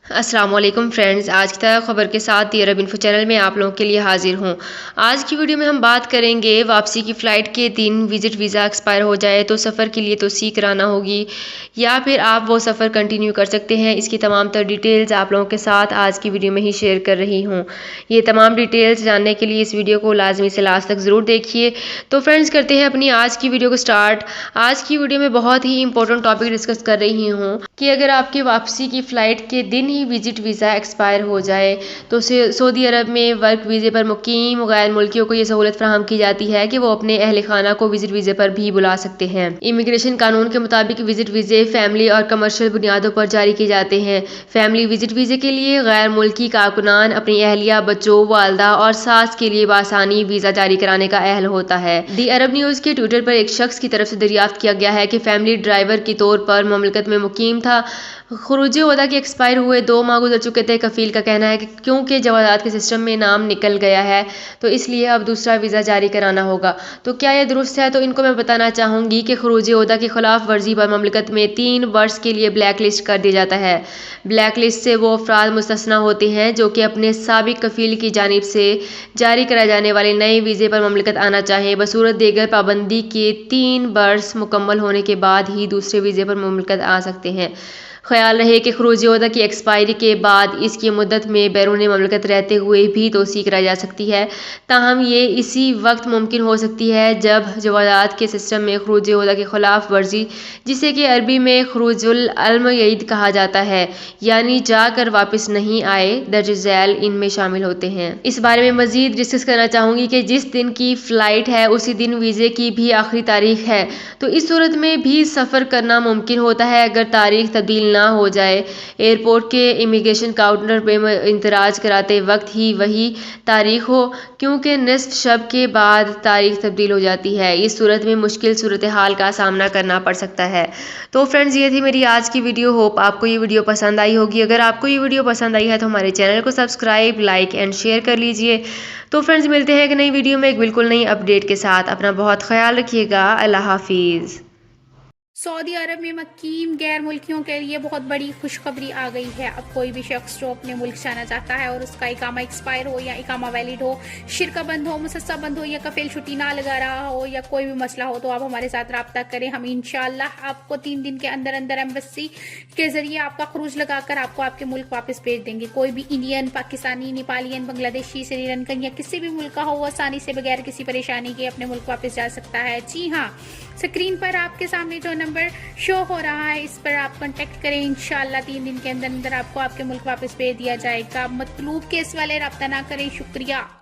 अस्सलाम वालेकुम फ्रेंड्स, आज की ताज़ा खबर के साथ दी अरब इन्फो चैनल में आप लोगों के लिए हाजिर हूँ। आज की वीडियो में हम बात करेंगे वापसी की फ़्लाइट के दिन विज़िट वीज़ा एक्सपायर हो जाए तो सफ़र के लिए तौसीक़ कराना होगी या फिर आप वो सफ़र कंटिन्यू कर सकते हैं। इसकी तमाम तर डिटेल्स आप लोगों के साथ आज की वीडियो में ही शेयर कर रही हूँ। ये तमाम डिटेल्स जानने के लिए इस वीडियो को लाजमी से लास्ट तक ज़रूर देखिए। तो फ्रेंड्स, करते हैं अपनी आज की वीडियो को स्टार्ट। आज की वीडियो में बहुत ही इंपॉर्टेंट टॉपिक डिस्कस कर रही हूँ कि अगर आपकी वापसी की फ़्लाइट के दिन ही विजिट वीज़ा एक्सपायर हो जाए तो सऊदी अरब में वर्क वीज़े पर मुकीम गैर मुल्कियों को ये सहूलत फराहम की जाती है कि वो अपने अहल खाना को विजिट वीज़े पर भी बुला सकते हैं। इमिग्रेशन कानून के मुताबिक विजिट वीज़े फैमिली और कमर्शियल बुनियादों पर जारी किए जाते हैं। फैमिली विजिट वीज़े के लिए गैर मुल्की कारकुनान अपनी अहलिया, बच्चों, वालदा और सास के लिए बासानी वीज़ा जारी कराने का अहल होता है। दी अरब न्यूज़ के ट्विटर पर एक शख्स की तरफ से दरियाफ्त किया गया है कि फैमिली ड्राइवर के तौर पर ममलकत में मुकीम था। खुरूज ओहदा के एक्सपायर हुए 2 माह गुजर चुके थे। कफील का कहना है कि क्योंकि जवाजात के सिस्टम में नाम निकल गया है तो इसलिए अब दूसरा वीज़ा जारी कराना होगा। तो क्या यह दुरुस्त है? तो इनको मैं बताना चाहूँगी कि खुरूज ओहदा की खिलाफ वर्जी पर ममलकत में 3 वर्ष के लिए ब्लैक लिस्ट कर दिया जाता है। ब्लैक लिस्ट से वो अफराद मुस्तस्ना होते हैं जो कि अपने साबिक कफील की जानिब से जारी कराए जाने वाले नए वीज़े पर ममलकत आना चाहें, बसूरत देगर पाबंदी के 3 बरस मुकम्मल होने के बाद ही दूसरे वीज़े पर ममलकत आ सकते हैं। ख्याल रहे कि खरूज ओहदा की एक्सपायरी के बाद इसकी मुद्दत में बैरून ममलकत रहते हुए भी तौसीक़ कराई जा सकती है। ताहम ये इसी वक्त मुमकिन हो सकती है जब जवाजात के सिस्टम में खरूज ओहदा की खिलाफ वर्जी, जिसे कि अरबी में खरूजुल अलमयद कहा जाता है, यानी जाकर वापस नहीं आए, दर्ज झैल इनमें शामिल होते हैं। इस बारे में मजीद डिस्कस करना चाहूँगी कि जिस दिन की फ़्लाइट है उसी दिन वीज़े की भी आखिरी तारीख है, तो इस सूरत में भी सफ़र करना मुमकिन होता है अगर तारीख तब्दील ना हो जाए। एयरपोर्ट के इमिग्रेशन काउंटर पे इंतराज कराते वक्त ही वही तारीख हो, क्योंकि निस्फ शब के बाद तारीख तब्दील हो जाती है। इस सूरत में मुश्किल सूरत हाल का सामना करना पड़ सकता है। तो फ्रेंड्स, ये थी मेरी आज की वीडियो। होप आपको ये वीडियो पसंद आई होगी। अगर आपको ये वीडियो पसंद आई है तो हमारे चैनल को सब्सक्राइब, लाइक एंड शेयर कर लीजिए। तो फ्रेंड्स, मिलते हैं एक नई वीडियो में एक बिल्कुल नई अपडेट के साथ। अपना बहुत ख्याल रखिएगा। अल्लाह हाफिज़। सऊदी अरब में मुकीम गैर मुल्कियों के लिए बहुत बड़ी खुशखबरी आ गई है। अब कोई भी शख्स जो अपने मुल्क जाना चाहता है और उसका इकामा एक्सपायर हो या इकामा वैलिड हो, शिरका बंद हो, मुसस्सा बंद हो या कफील छुट्टी ना लगा रहा हो या कोई भी मसला हो, तो आप हमारे साथ रब्ता करें। हम इंशाल्लाह आपको 3 दिन के अंदर अंदर एम्बेसी के जरिए आपका खरूज लगाकर आपको आपके मुल्क वापस भेज देंगे। कोई भी इंडियन, पाकिस्तानी, नेपालियन, बांग्लादेशी, श्रीलंकन या किसी भी मुल्क का हो, वो आसानी से बगैर किसी परेशानी के अपने मुल्क वापस जा सकता है। जी हाँ, स्क्रीन पर आपके सामने जो नंबर शो हो रहा है इस पर आप कांटेक्ट करें। इंशाल्लाह 3 दिन के अंदर अंदर आपको आपके मुल्क वापस भेज दिया जाएगा। मतलूब केस वाले रब्ता ना करें। शुक्रिया।